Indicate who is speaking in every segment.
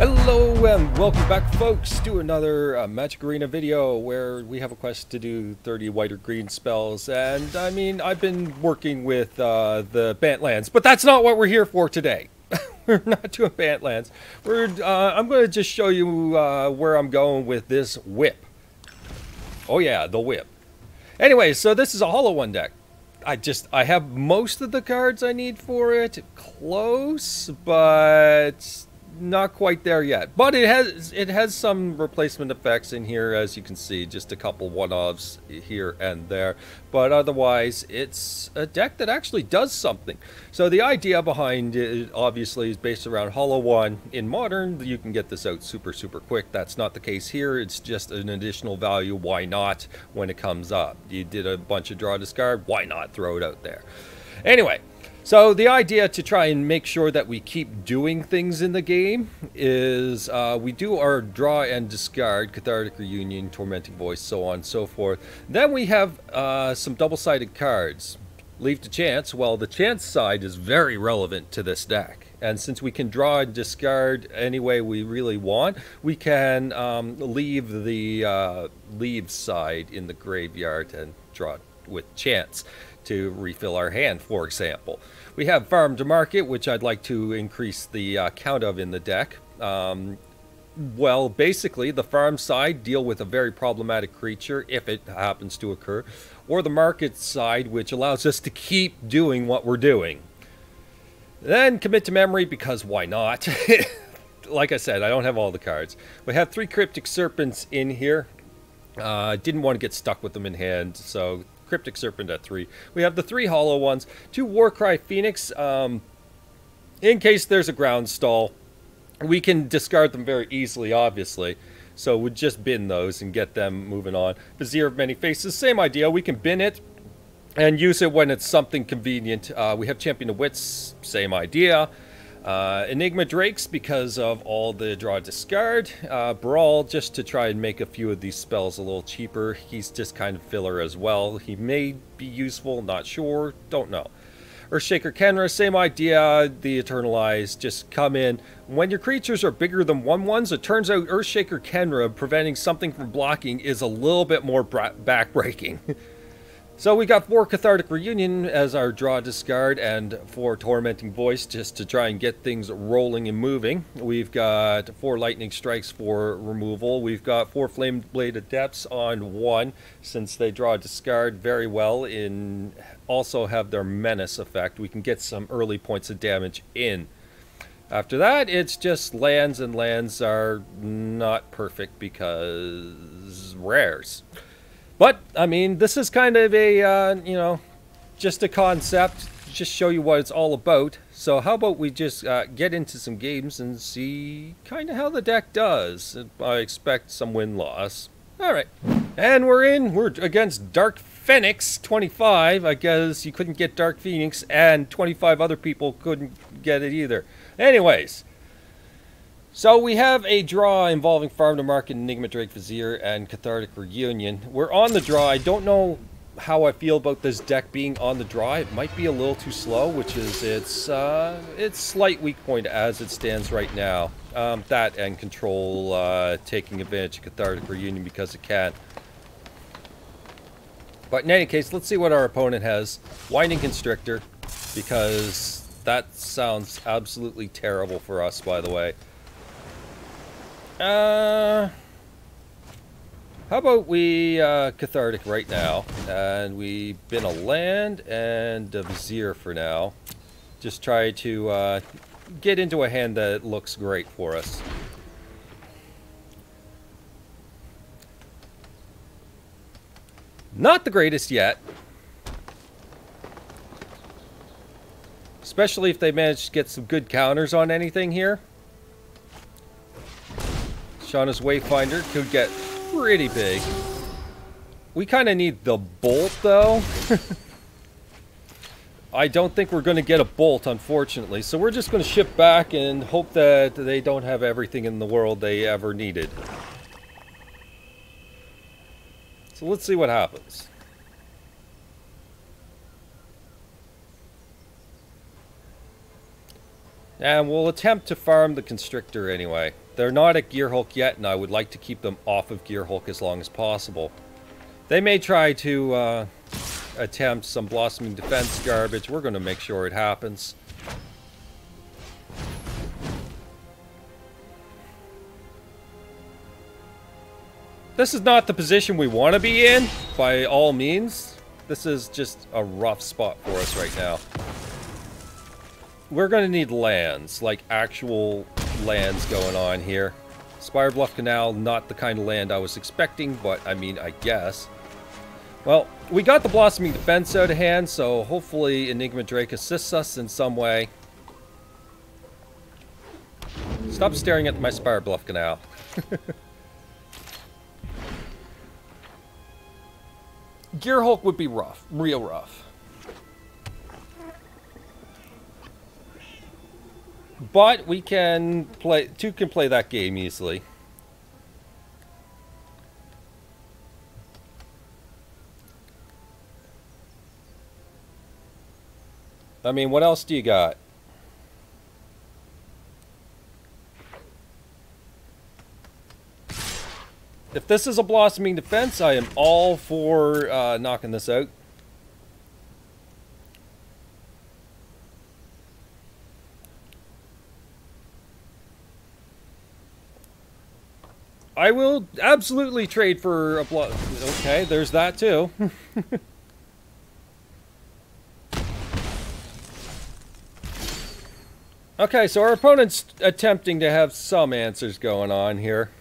Speaker 1: Hello and welcome back, folks, to another Magic Arena video where we have a quest to do 30 white or green spells. And I mean, I've been working with the Bantlands, but that's not what we're here for today. We're not doing Bantlands. I'm going to just show you where I'm going with this whip. Oh yeah, the whip. Anyway, so this is a Hollow One deck. I have most of the cards I need for it. Close, but not quite there yet. But it has some replacement effects in here, as you can see, just a couple one-offs here and there. But otherwise, it's a deck that actually does something. So the idea behind it obviously is based around Hollow One. In Modern, you can get this out super quick. That's not the case here. It's just an additional value. Why not when it comes up? You did a bunch of draw discard. Why not throw it out there? Anyway. So the idea to try and make sure that we keep doing things in the game is we do our draw and discard, Cathartic Reunion, Tormenting Voice, so on and so forth. Then we have some double-sided cards. Leave to chance. Well, the chance side is very relevant to this deck. And since we can draw and discard any way we really want, we can leave the leaves side in the graveyard and draw with chance to refill our hand, for example. We have Farm to Market, which I'd like to increase the count of in the deck. Well, basically, the farm side deal with a very problematic creature, if it happens to occur, or the market side, which allows us to keep doing what we're doing. Then Commit to Memory, because why not? Like I said, I don't have all the cards. We have 3 Cryptic Serpents in here. Didn't want to get stuck with them in hand, so Cryptic Serpent at 3. We have the 3 hollow ones, 2 Warcry Phoenix, in case there's a ground stall. We can discard them very easily, obviously, so we'd just bin those and get them moving on. Vizier of Many Faces, same idea. We can bin it and use it when it's something convenient. We have Champion of Wits, same idea. Enigma Drakes, because of all the draw discard. Brawl, just to try and make a few of these spells a little cheaper. He's just kind of filler as well. He may be useful, not sure, don't know. Earthshaker Khenra, same idea. The Eternalize, just come in. When your creatures are bigger than 1/1s, it turns out Earthshaker Khenra preventing something from blocking is a little bit more backbreaking. So we got 4 Cathartic Reunion as our draw discard and 4 Tormenting Voice just to try and get things rolling and moving. We've got 4 Lightning Strikes for removal. We've got 4 Flameblade Adepts on 1 since they draw discard very well and also have their Menace effect. We can get some early points of damage in. After that, it's just lands, and lands are not perfect because rares. But, I mean, this is kind of a, you know, just a concept, just show you what it's all about. So how about we just get into some games and see kind of how the deck does. I expect some win-loss. Alright, and we're against Dark Phoenix 25. I guess you couldn't get Dark Phoenix, and 25 other people couldn't get it either. Anyways. So we have a draw involving Farm to Market, Enigma Drake, Vizier, and Cathartic Reunion. We're on the draw. I don't know how I feel about this deck being on the draw. It might be a little too slow, which is its slight weak point as it stands right now. That and Control taking advantage of Cathartic Reunion because it can. But in any case, let's see what our opponent has. Winding Constrictor, because that sounds absolutely terrible for us, by the way. How about we Cathartic right now, and we bin a land and a Vizier for now. Just try to get into a hand that looks great for us. Not the greatest yet. Especially if they manage to get some good counters on anything here. Shauna's Wayfinder could get pretty big. We kind of need the Bolt, though. I don't think we're going to get a Bolt, unfortunately. So we're just going to ship back and hope that they don't have everything in the world they ever needed. So let's see what happens. And we'll attempt to farm the Constrictor anyway. They're not at Gearhulk yet, and I would like to keep them off of Gearhulk as long as possible. They may try to attempt some Blossoming Defense garbage. We're going to make sure it happens. This is not the position we want to be in, by all means. This is just a rough spot for us right now. We're going to need lands, like actual lands going on here. Spirebluff Canal, not the kind of land I was expecting, but I mean, I guess. Well, we got the Blossoming Defense out of hand, so hopefully Enigma Drake assists us in some way. Stop staring at my Spirebluff Canal. Gearhulk would be rough, real rough. But we can play, two can play that game easily. I mean, what else do you got? If this is a Blossoming Defense, I am all for knocking this out. I will absolutely trade for a Okay, there's that too. Okay, so our opponent's attempting to have some answers going on here.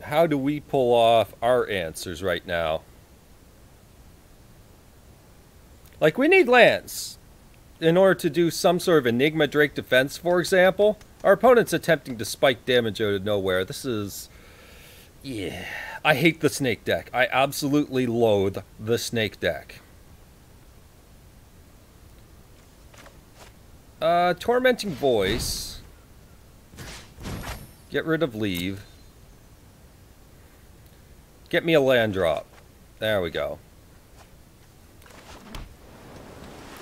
Speaker 1: How do we pull off our answers right now? Like, we need lands in order to do some sort of Enigma Drake defense, for example. Our opponent's attempting to spike damage out of nowhere. This is... yeah. I hate the snake deck. I absolutely loathe the snake deck. Tormenting Voice. Get rid of Leave. Get me a land drop. There we go.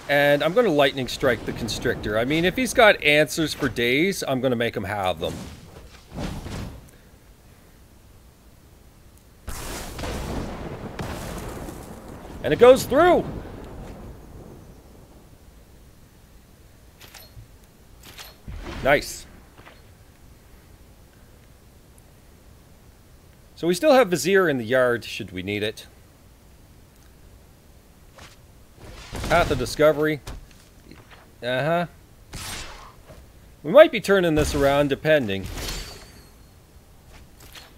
Speaker 1: And I'm going to Lightning Strike the Constrictor. I mean, if he's got answers for days, I'm going to make him have them. And it goes through! Nice. So we still have Vizier in the yard, should we need it. Path of Discovery. Uh-huh. We might be turning this around, depending.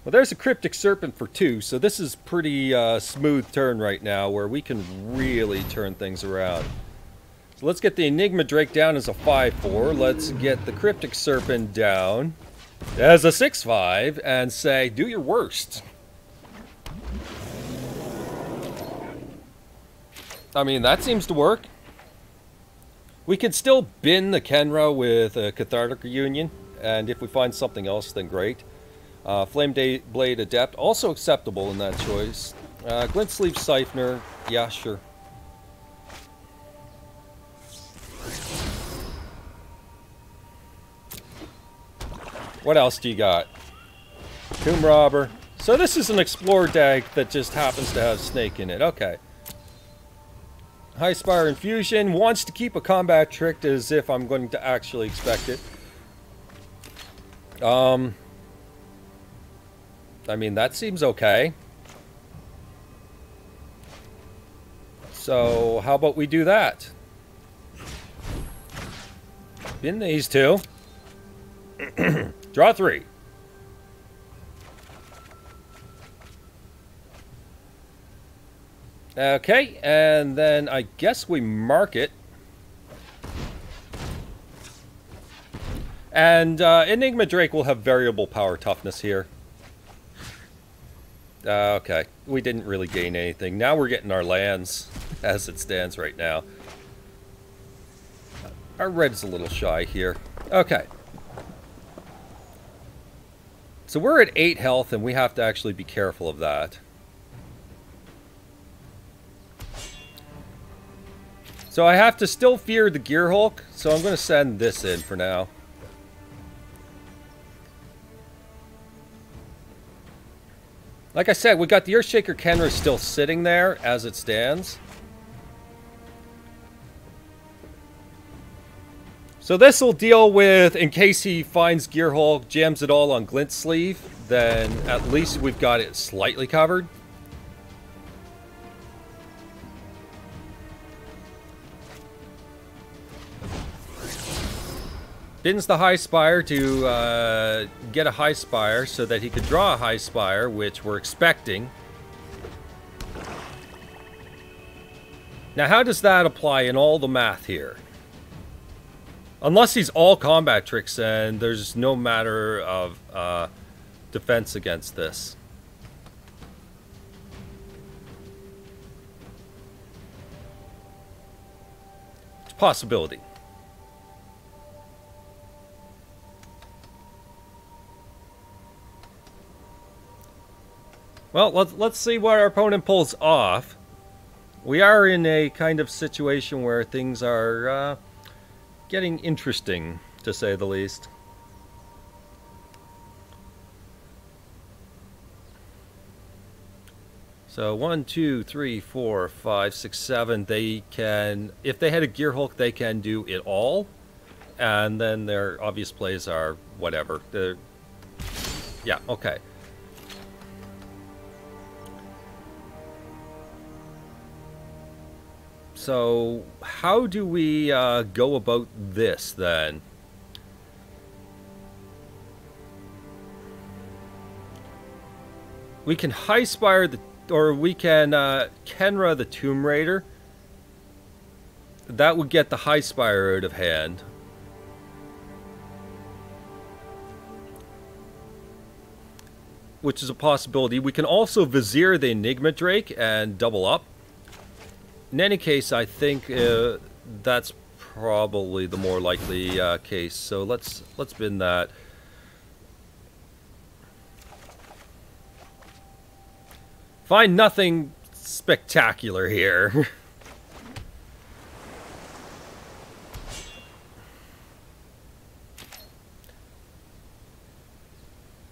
Speaker 1: Well, there's a Cryptic Serpent for 2, so this is pretty smooth turn right now, where we can really turn things around. So let's get the Enigma Drake down as a 5/4. Let's get the Cryptic Serpent down as a 6/5, and say, do your worst. I mean, that seems to work. We could still bin the Khenra with a Cathartic Reunion, and if we find something else, then great. Flameblade Adept, also acceptable in that choice. Glint Sleeve Siphoner, yeah, sure. What else do you got? Tomb Robber. So this is an Explorer deck that just happens to have Snake in it. Okay. High Spire Infusion. Wants to keep a combat trick as if I'm going to actually expect it. I mean, that seems okay. So, how about we do that? Bin these two. Draw 3. Okay, and then I guess we mark it. And Enigma Drake will have variable power toughness here. Okay, we didn't really gain anything. Now we're getting our lands as it stands right now. Our red's a little shy here. Okay. So we're at 8 health, and we have to actually be careful of that. So I have to still fear the Gearhulk, so I'm going to send this in for now. Like I said, we got the Earthshaker Khenra still sitting there as it stands. So this will deal with, in case he finds Gearhulk, jams it all on Glint's sleeve, then at least we've got it slightly covered. Spins the High Spire to get a High Spire so that he could draw a High Spire, which we're expecting. Now, how does that apply in all the math here? Unless he's all combat tricks and there's no matter of defense against this. It's a possibility. Well, let's see what our opponent pulls off. We are in a kind of situation where things are getting interesting, to say the least. So 1, 2, 3, 4, 5, 6, 7. They can, if they had a Gearhulk, they can do it all, and then their obvious plays are whatever. Yeah, okay. So, how do we go about this, then? We can High Spire the... or we can Khenra the Tomb Raider. That would get the High Spire out of hand. Which is a possibility. We can also Vizier the Enigma Drake and double up. In any case, I think that's probably the more likely case. So let's bin that. Find nothing spectacular here.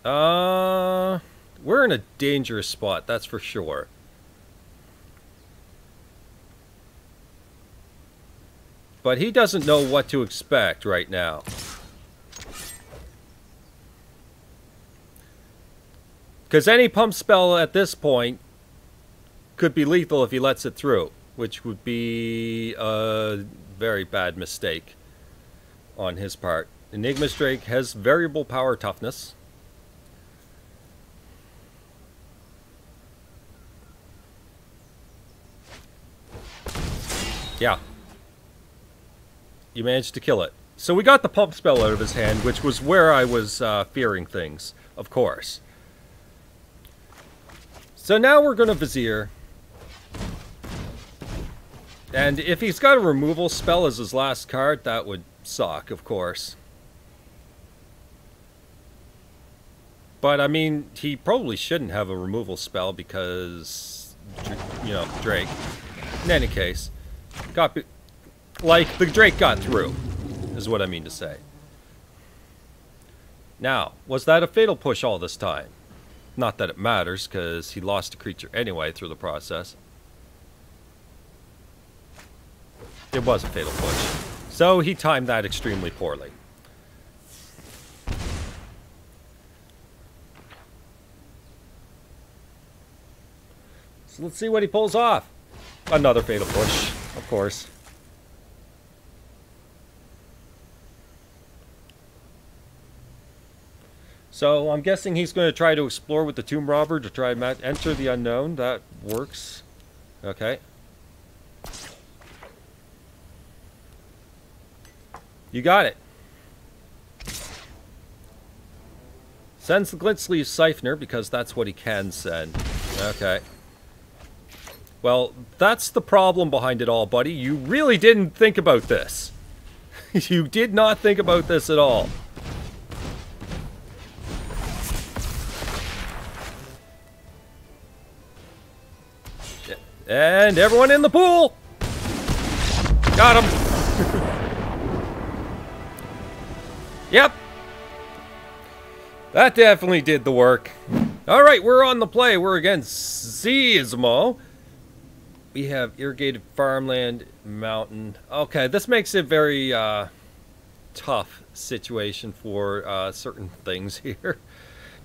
Speaker 1: We're in a dangerous spot, that's for sure. But he doesn't know what to expect right now. Because any pump spell at this point could be lethal if he lets it through, which would be a very bad mistake on his part. Enigma Drake has variable power toughness. Yeah. You managed to kill it. So we got the pump spell out of his hand, which was where I was fearing things, of course. So now we're going to Vizier. And if he's got a removal spell as his last card, that would suck, of course. But, I mean, he probably shouldn't have a removal spell because, you know, Drake. In any case, like, the Drake got through, is what I mean to say. Now, was that a fatal push all this time? Not that it matters, because he lost a creature anyway through the process. It was a fatal push. So he timed that extremely poorly. So let's see what he pulls off. Another fatal push, of course. So I'm guessing he's going to try to explore with the Tomb Robber to try and enter the unknown. That works. Okay. You got it. Sends the Glint Sleeve Siphoner because that's what he can send. Okay. Well, that's the problem behind it all, buddy. You really didn't think about this. You did not think about this at all. And everyone in the pool! Got him! Yep. That definitely did the work. Alright, we're on the play. We're against Seasmo. We have Irrigated Farmland, Mountain. Okay, this makes it very tough situation for certain things here.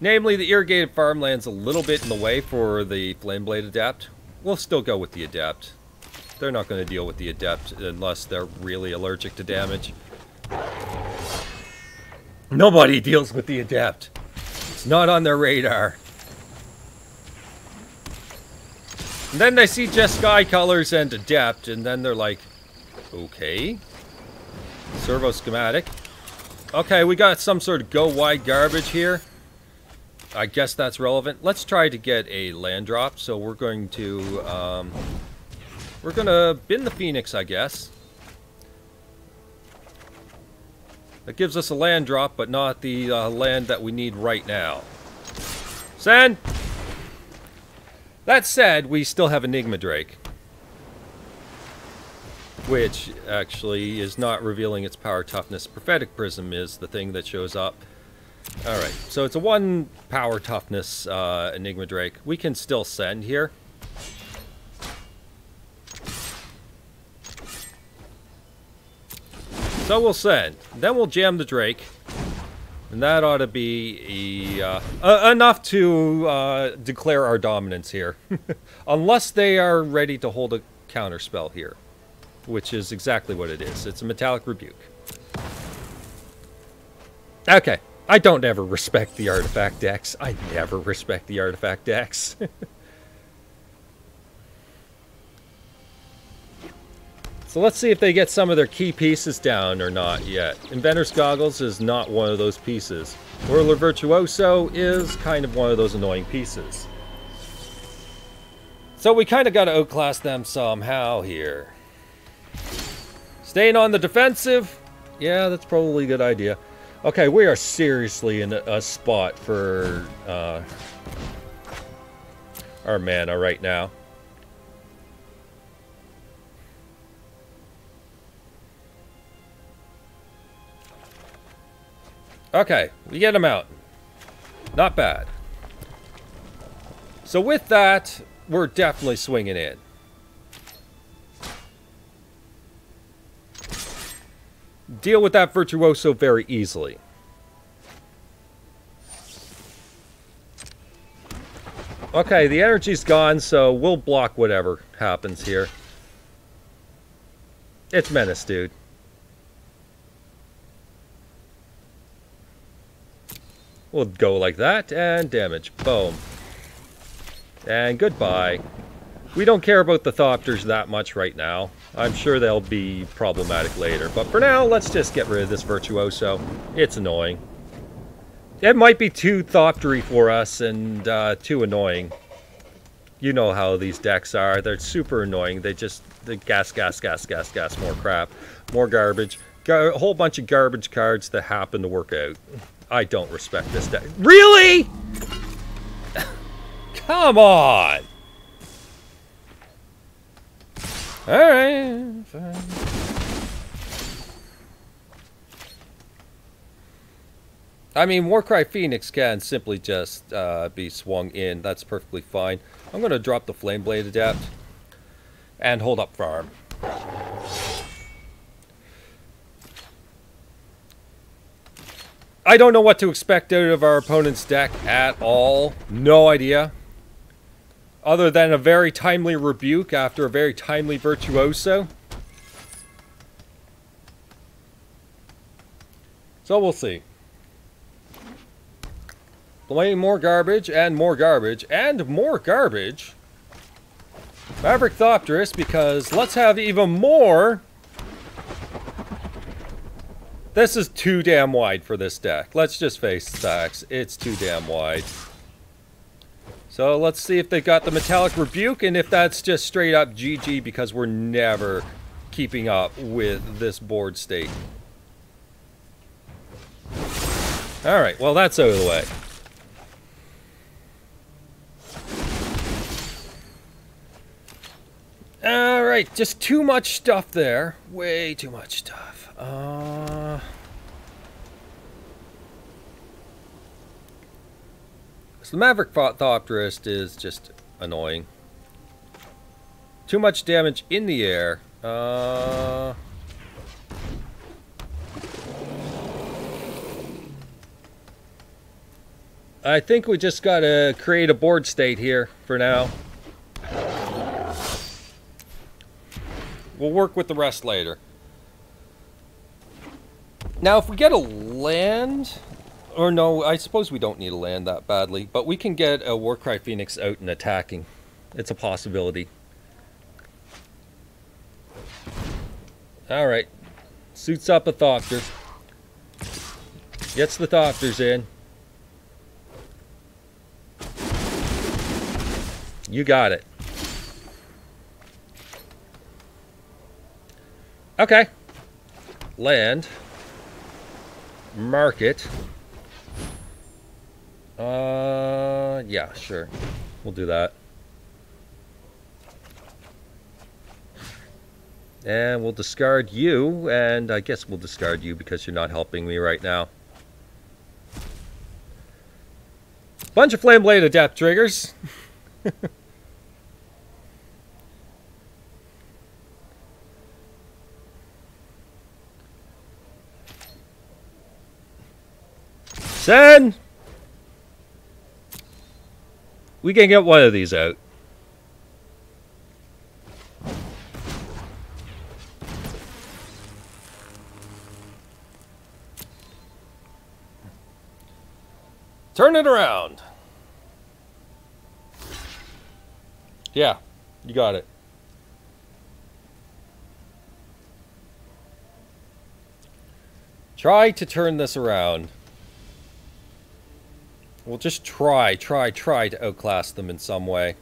Speaker 1: Namely, the Irrigated Farmland's a little bit in the way for the Flameblade Adept. We'll still go with the Adept. They're not going to deal with the Adept unless they're really allergic to damage. Nobody deals with the Adept. It's not on their radar. And then they see Jeskai colors and Adept, and then they're like, okay. Servo schematic. Okay, we got some sort of go wide garbage here. I guess that's relevant. Let's try to get a land drop. So we're going to bin the Phoenix, I guess. That gives us a land drop, but not the land that we need right now. Send! That said, we still have Enigma Drake. Which actually is not revealing its power toughness. Prophetic Prism is the thing that shows up. Alright, so it's a 1 power toughness Enigma Drake. We can still send here. So we'll send. Then we'll jam the Drake. And that ought to be enough to declare our dominance here. Unless they are ready to hold a counterspell here. Which is exactly what it is. It's a Metallic Rebuke. Okay. I don't ever respect the artifact decks. I never respect the artifact decks. So let's see if they get some of their key pieces down or not yet. Inventor's Goggles is not one of those pieces. Whirler Virtuoso is kind of one of those annoying pieces. So we kind of got to outclass them somehow here. Staying on the defensive? Yeah, that's probably a good idea. Okay, we are seriously in a spot for our mana right now. Okay, we get him out. Not bad. So with that, we're definitely swinging in. Deal with that Virtuoso very easily. Okay, the energy's gone, so we'll block whatever happens here. It's Menace, dude. We'll go like that, and damage. Boom. And goodbye. We don't care about the Thopters that much right now. I'm sure they'll be problematic later. But for now, let's just get rid of this Virtuoso. It's annoying. It might be too Thoptery for us and too annoying. You know how these decks are. They're super annoying. They gas, more crap. More garbage. A whole bunch of garbage cards that happen to work out. I don't respect this deck. Really? Come on! Alright, fine. I mean, Warcry Phoenix can simply just be swung in. That's perfectly fine. I'm going to drop the Flameblade Adept and hold up farm. I don't know what to expect out of our opponent's deck at all. No idea. Other than a very timely Rebuke after a very timely Virtuoso. So we'll see. Playing more garbage, and more garbage, and more garbage. Maverick Thopterus, because let's have even more. This is too damn wide for this deck. Let's just face facts. It's too damn wide. So let's see if they got the Metallic Rebuke, and if that's just straight up GG, because we're never keeping up with this board state. Alright, well that's out of the way. Alright, just too much stuff there. Way too much stuff. So the Maverick Thopterist is just annoying. Too much damage in the air. I think we just gotta create a board state here for now. We'll work with the rest later. Now, if we get a land... Or no, I suppose we don't need a land that badly. But we can get a Warcry Phoenix out and attacking. It's a possibility. Alright. Suits up a Thopter. Gets the Thopters in. You got it. Okay. Land. Market. Yeah, sure. We'll do that. And we'll discard you, and I guess we'll discard you because you're not helping me right now. Bunch of Flameblade Adept triggers. Send! We can get one of these out. Turn it around. Yeah, you got it. Try to turn this around. We'll just try to outclass them in some way.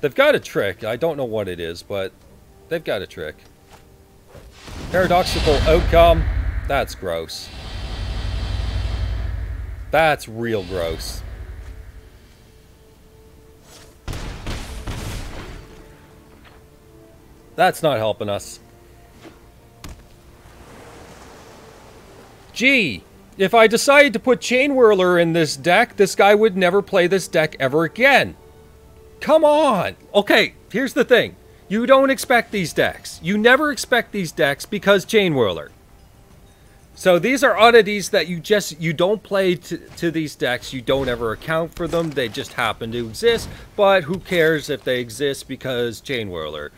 Speaker 1: They've got a trick. I don't know what it is, but they've got a trick. Paradoxical outcome. That's gross. That's real gross. That's not helping us. Gee, if I decided to put Chain Whirler in this deck, this guy would never play this deck ever again. Come on! Okay, here's the thing. You don't expect these decks. You never expect these decks because Chain Whirler. So these are oddities that you don't play to these decks. You don't ever account for them. They just happen to exist. But who cares if they exist because Chain Whirler.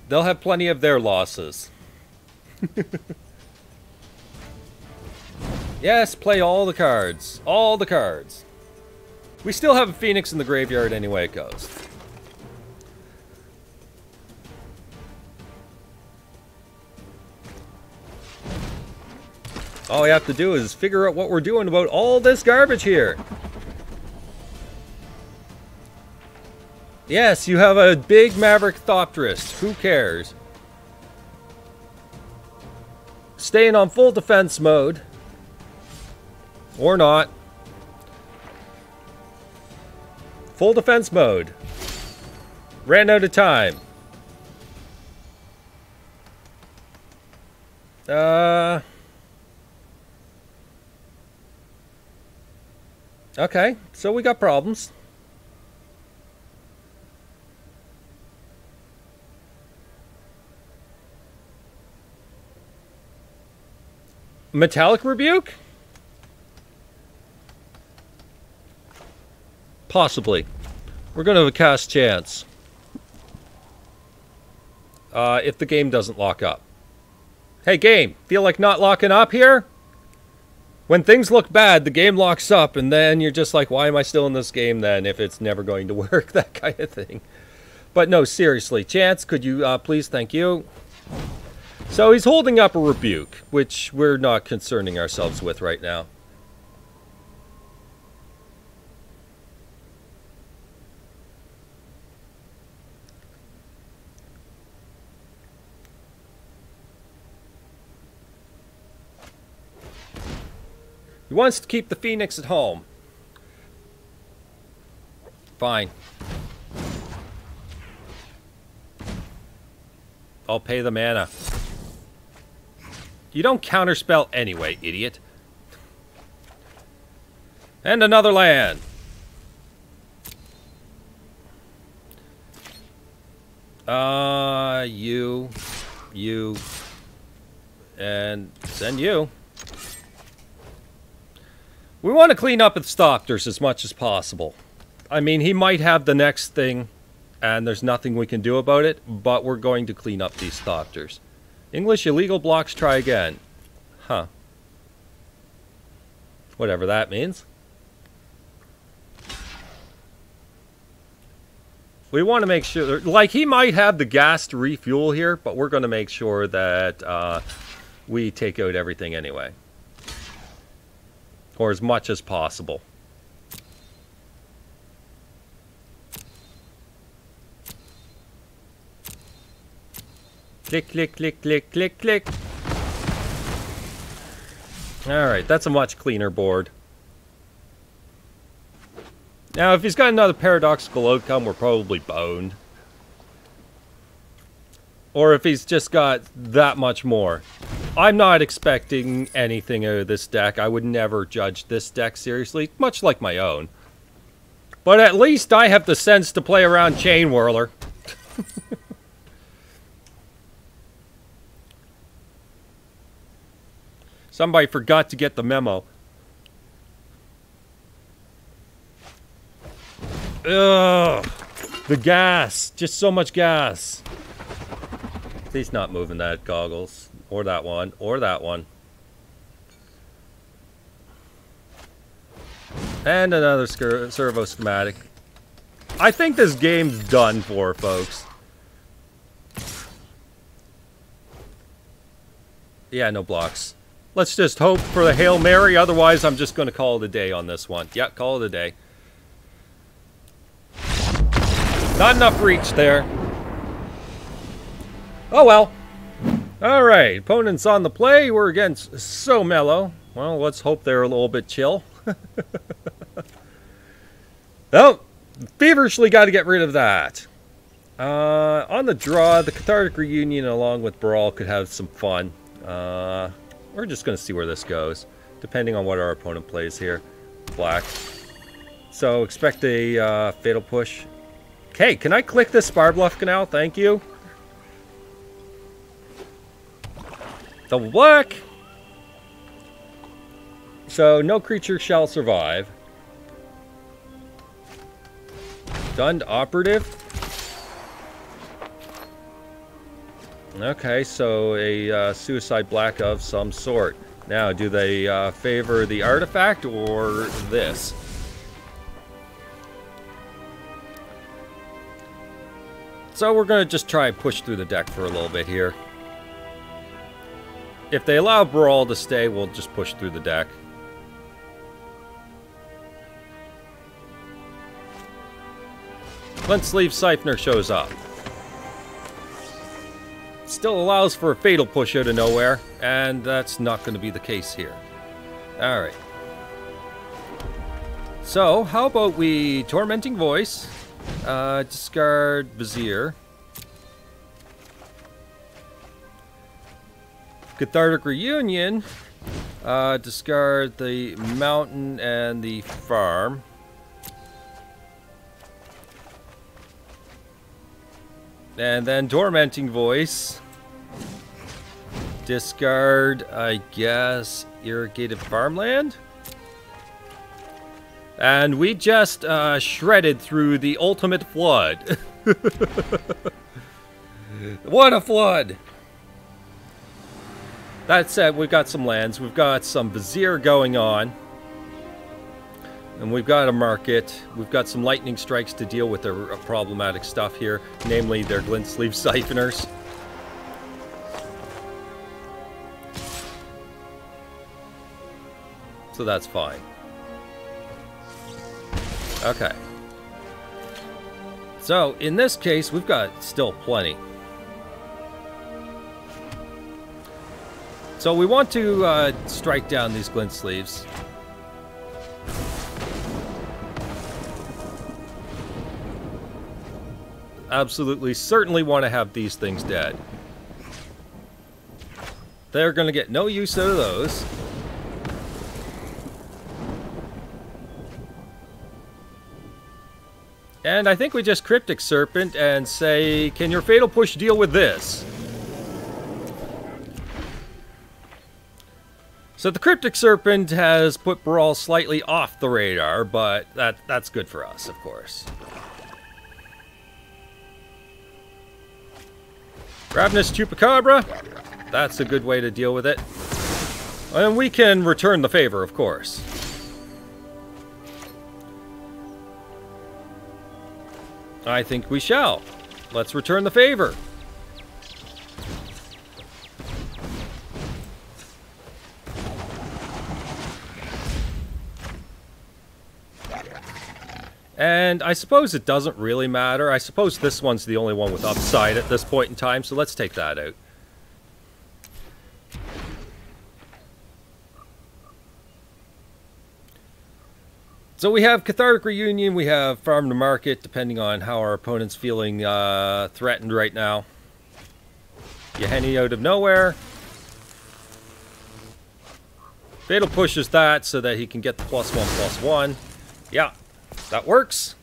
Speaker 1: They'll have plenty of their losses. Yes, play all the cards. All the cards. We still have a Phoenix in the graveyard anyway it goes. All we have to do is figure out what we're doing about all this garbage here. Yes, you have a big Maverick Thopterist. Who cares? Staying on full defense mode. Or not. Full defense mode. Ran out of time. Okay, so we got problems. Metallic Rebuke? Possibly. We're going to have a cast chance. If the game doesn't lock up. Hey, game, feel like not locking up here? When things look bad, the game locks up, and then you're just like, why am I still in this game then if it's never going to work? That kind of thing. But no, seriously. Chance, could you please? Thank you. So he's holding up a Rebuke, which we're not concerning ourselves with right now. He wants to keep the Phoenix at home. Fine. I'll pay the mana. You don't counterspell anyway, idiot. And another land. You, and send you. We want to clean up its doctors as much as possible. I mean, he might have the next thing, and there's nothing we can do about it, but we're going to clean up these doctors. English illegal blocks, try again. Huh. Whatever that means. We want to make sure, like, he might have the gas to refuel here, but we're going to make sure that we take out everything anyway. Or as much as possible. Click, click, click, click, click, click. Alright, that's a much cleaner board. Now, if he's got another paradoxical outcome, we're probably boned. Or if he's just got that much more. I'm not expecting anything out of this deck. I would never judge this deck seriously, much like my own. But at least I have the sense to play around Chain Whirler. Somebody forgot to get the memo. Ugh, the gas, just so much gas. He's not moving that goggles, or that one, or that one. And another servo schematic. I think this game's done for, folks. Yeah, no blocks. Let's just hope for the Hail Mary, otherwise I'm just going to call it a day on this one. Yeah, call it a day. Not enough reach there. Oh well. Alright, opponents on the play. We're against So Mellow. Well, let's hope they're a little bit chill. Oh, feverishly got to get rid of that. On the draw, the Cathartic Reunion along with Brawl could have some fun. We're just going to see where this goes, depending on what our opponent plays here. Black. So expect a fatal push. Okay, can I click this Spirebluff Canal? Thank you. The black. So no creature shall survive. Stunned operative. Okay, so a suicide black of some sort. Now, do they favor the artifact or this? So we're going to just try and push through the deck for a little bit here. If they allow Brawl to stay, we'll just push through the deck. Flint Sleeve Siphoner shows up. Still allows for a fatal push out of nowhere, and that's not going to be the case here. Alright. So, how about we Tormenting Voice, discard Vizier, Cathartic Reunion, discard the Mountain and the Farm. And then Tormenting Voice. Discard, I guess, Irrigated Farmland. And we just shredded through the ultimate flood. What a flood! That said, we've got some lands. We've got some Vizier going on. And we've got a market. We've got some lightning strikes to deal with their problematic stuff here, namely their glint sleeve siphoners. So that's fine. Okay. So in this case, we've got still plenty. So we want to strike down these glint sleeves. Absolutely, certainly want to have these things dead. They're going to get no use out of those. And I think we just Cryptic Serpent and say, can your Fatal Push deal with this? So the Cryptic Serpent has put Brawl slightly off the radar, but that's good for us, of course. Ravenous Chupacabra, that's a good way to deal with it. And we can return the favor, of course. I think we shall. Let's return the favor. And I suppose it doesn't really matter. I suppose this one's the only one with upside at this point in time, so let's take that out. So we have Cathartic Reunion, we have Farm to Market, depending on how our opponent's feeling threatened right now. Yahenni out of nowhere. Fatal pushes that so that he can get the +1/+1. Yeah, that works.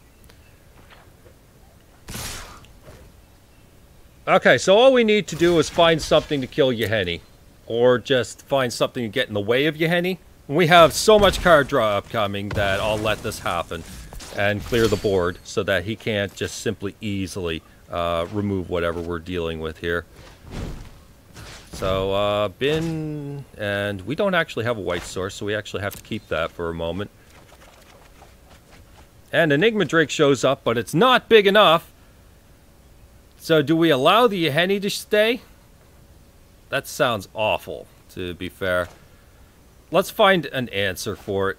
Speaker 1: Okay, so all we need to do is find something to kill Yahenni. Or just find something to get in the way of Yahenni. We have so much card draw upcoming that I'll let this happen and clear the board so that he can't just simply easily remove whatever we're dealing with here. So, bin, and we don't actually have a white source, so we actually have to keep that for a moment. And Enigma Drake shows up, but it's not big enough. So do we allow the Yahenni to stay? That sounds awful, to be fair. Let's find an answer for it.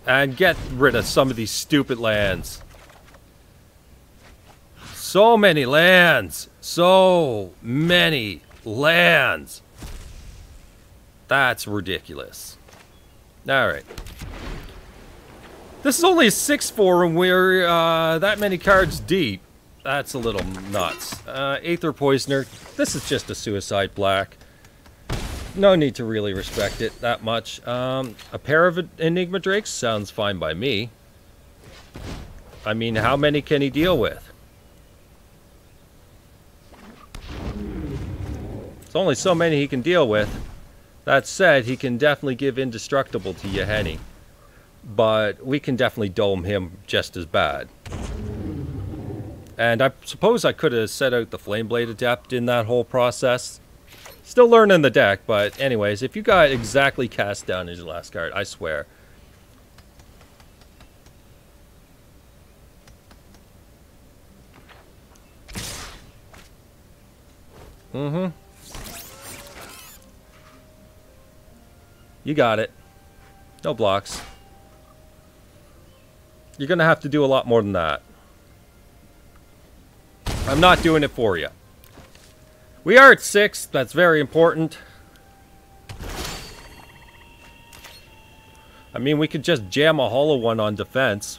Speaker 1: And get rid of some of these stupid lands. So many lands! So many lands! That's ridiculous. Alright. This is only a 6-4 and we're that many cards deep. That's a little nuts. Aether Poisoner. This is just a suicide black. No need to really respect it that much. A pair of Enigma Drakes sounds fine by me. I mean, how many can he deal with? It's only so many he can deal with. That said, he can definitely give Indestructible to Yahenni. But we can definitely dome him just as bad. And I suppose I could have set out the Flameblade Adept in that whole process. Still learning the deck, but anyways, if you got exactly cast down as your last card, I swear. You got it. No blocks. You're gonna have to do a lot more than that. I'm not doing it for you. We are at 6. That's very important. I mean, we could just jam a hollow one on defense.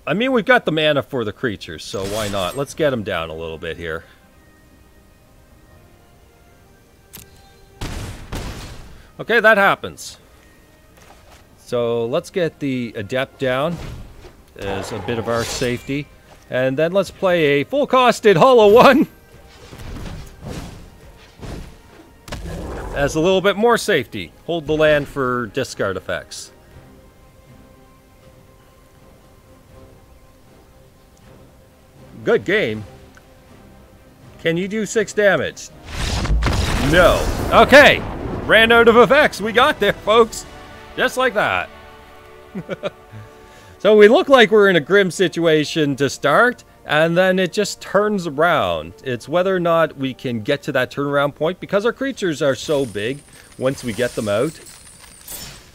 Speaker 1: I mean, we've got the mana for the creatures, so why not? Let's get them down a little bit here. Okay, that happens. So let's get the Adept down as a bit of our safety. And then let's play a full-costed hollow one as a little bit more safety. Hold the land for discard effects. Good game. Can you do 6 damage? No. Okay. Ran out of effects. We got there, folks. Just like that. So we look like we're in a grim situation to start, and then it just turns around. It's whether or not we can get to that turnaround point, because our creatures are so big once we get them out,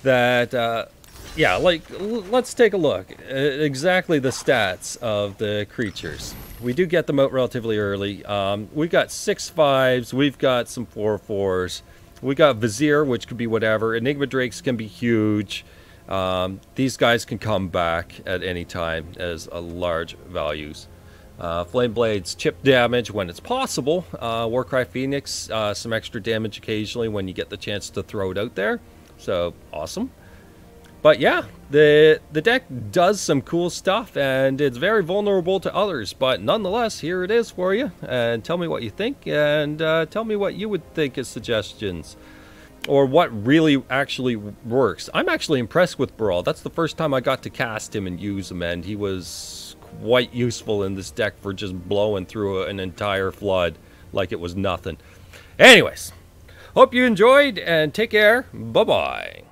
Speaker 1: that, yeah, like, let's take a look at exactly the stats of the creatures. We do get them out relatively early. We've got 6/5s, we've got some 4/4s, we got Vizier, which could be whatever. Enigma Drakes can be huge. These guys can come back at any time as large values. Flameblades chip damage when it's possible. Warcry Phoenix, some extra damage occasionally when you get the chance to throw it out there. So, awesome. But yeah, the deck does some cool stuff, and it's very vulnerable to others. But nonetheless, here it is for you. And tell me what you think, and tell me what you would think as suggestions. Or what really actually works. I'm actually impressed with Brawl. That's the first time I got to cast him and use him, and he was quite useful in this deck for just blowing through an entire flood like it was nothing. Anyways, hope you enjoyed, and take care. Bye-bye.